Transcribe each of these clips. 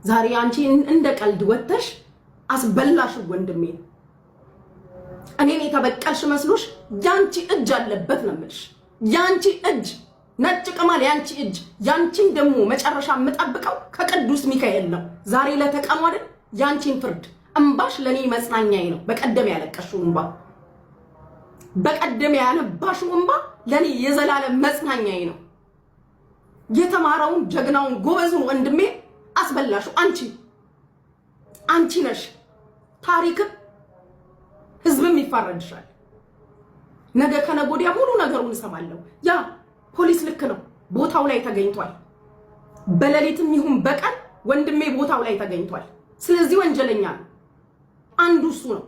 ዛሬ አንቺ እንደ ቀልድ ወተሽ አስበላሽ ወንድሜ እኔን የተበቀልሽ መስሎሽ ያንቺ እጅ አለበት ነው የምልሽ ያንቺ እጅ ነጭ ቅማል ያንቺ እጅ ያንቺን ደግሞ መጨረሻ የምጠብቀው ከቅዱስ ሚካኤል ነው ዛሬ ለተቀሙ አይደል ያንቺን ፍርድ እንባሽ ለኔ መጽናኛዬ ነው በቀደም ያለቀሽው እንባ በቀደም ያነባሽው እንባ ለኔ የዘላለም መጽናኛዬ ነው የተማረውን ጀግናውን ጎበዙን ወንድሜ አስበላሽው አንቺ ነሽ ታሪክ ህዝብም ይፋረድሻል ነገ ከነጎዲያ ሙሉ ነገሩን እሰማለሁ ያ ፖሊስ ልክ ነው ቦታው ላይ ተገኝቷል በለሊትም ይሁን በቀን ወንድሜ ቦታው ላይ ተገኝቷል ስለዚህ ወንጀለኛ ነው አንዱ እሱ ነው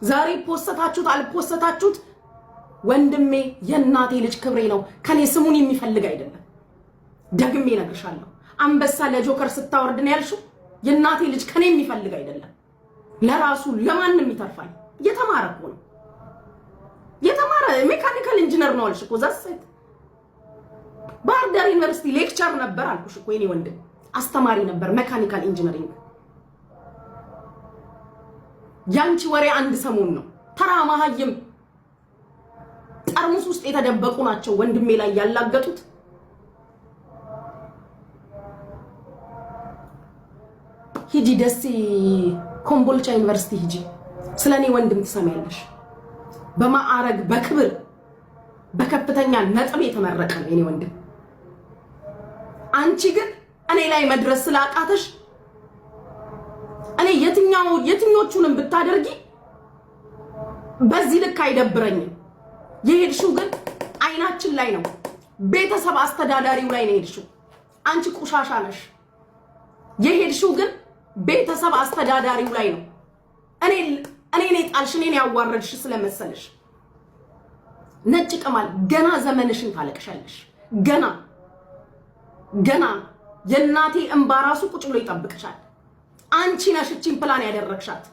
ዛሬ ፖስተታችሁት አልፖስተታችሁት ወንድሜ የናቴ ልጅ ክብሬ ነው ከኔ ስሙን የሚፈልግ አይደለም ደግሜ ነግርሻለሁ አንበሳ ለጆከር ስታወርድ ነው ያልሽው የናቴ ልጅ ከኔ የሚፈልግ አይደለም ለራሱ ለማንም ይተርፋል የተማረ እኮ ነው የተማረ ሜካኒካል ኢንጂነር ነው አልሽ እኮ ዛሰት ባህርዳር ዩኒቨርሲቲ ሌክቸር ነበር አልኩሽ እኮ የኔ ወንድም አስተማሪ ነበር ሜካኒካል ኢንጂነሪንግ ያንቺ ወሬ አንድ ሰሞን ነው ተራ ማህይም ጠርሙስ ውስጥ የተደበቁ ናቸው ወንድሜ ላይ ያላገጡት ሂጂ ደሴ ኮምቦልቻ ዩኒቨርሲቲ ሂጂ ስለኔ ወንድም ትሰማያለሽ በማዕረግ በክብር በከፍተኛ ነጥብ የተመረቀ ነው የኔ ወንድም አንቺ ግን እኔ ላይ መድረስ ስላቃተሽ እኔ የትኞቹንም ብታደርጊ በዚህ ልክ አይደብረኝም የሄድሽው ግን አይናችን ላይ ነው ቤተሰብ አስተዳዳሪው ላይ ነው የሄድሽው አንቺ ቁሻሻ ነሽ የሄድሽው ግን ቤተሰብ አስተዳዳሪው ላይ ነው እኔ ጣልሽ እኔን ያዋረድሽ ስለመሰለሽ ነጭ ቅማል ገና ዘመንሽን ታለቅሻለሽ ገና የናቴ እንባ ራሱ ቁጭ ብሎ ይጠብቅሻል አንቺ ነሽ እቺን ፕላን ያደረግሻት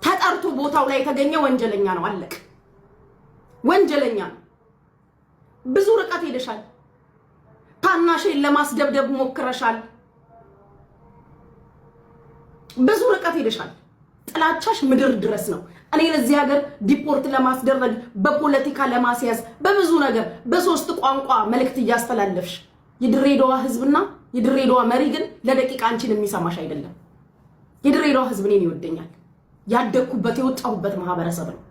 ተጠርቶ ቦታው ላይ የተገኘ ወንጀለኛ ነው አለቅ ወንጀለኛ ብዙ ርቀት ሄደሻል ታናሽን ለማስደብደብ ሞክረሻል ብዙ ርቀት ሄደሻል ጥላቻሽ ምድር ድረስ ነው እኔ ለዚህ ሀገር ዲፖርት ለማስደረግ በፖለቲካ ለማስያዝ በብዙ ነገር በሶስት ቋንቋ መልእክት ያስተላለፍሽ የድሬዳዋ ህዝብና የድሬዳዋ መሪ ግን ለደቂቃ አንቺን የሚሰማሽ አይደለም የድሬዳዋ ህዝብ እኔን ይወደኛል ያደኩበት የወጣሁበት ማህበረሰብ ነው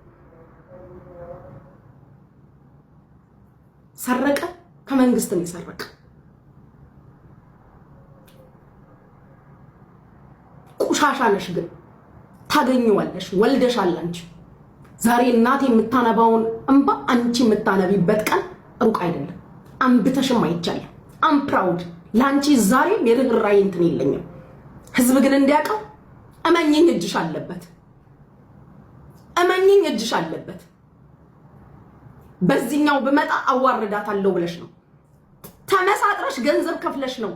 ሰረቀ ከመንግስት ነው ሰረቀ ቁሻሻ ነሽ ግን ታገኙዋለሽ ወልደሻል አንቺ ዛሬ እናቴ የምታነባውን እንባ አንቺ የምታነቢበት ቀን ሩቅ አይደለም አንብተሽም አይቻለሁ አም ፕራውድ ላንቺ ዛሬ የርህራሄ እንትን የለኝም ህዝብ ግን እንዲያውቀው እመኝኝ እጅሽ አለበት በዚህኛው በመጣ አዋርዳታለሁ ብለሽ ነው ተመሳጥረሽ ገንዘብ ከፍለሽ ነው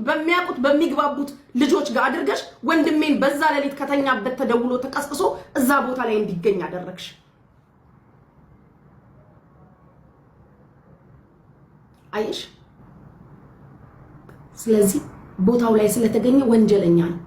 በሚያቁት በሚግባቡት ልጆች ጋር አድርገሽ ወንድሜን በዛ ለሊት ከተኛበት ተደውሎ ተቀስቅሶ እዛ ቦታ ላይ እንዲገኝ አደረግሽ አይሽ ስለዚህ ቦታው ላይ ስለተገኘ ወንጀለኛ ነው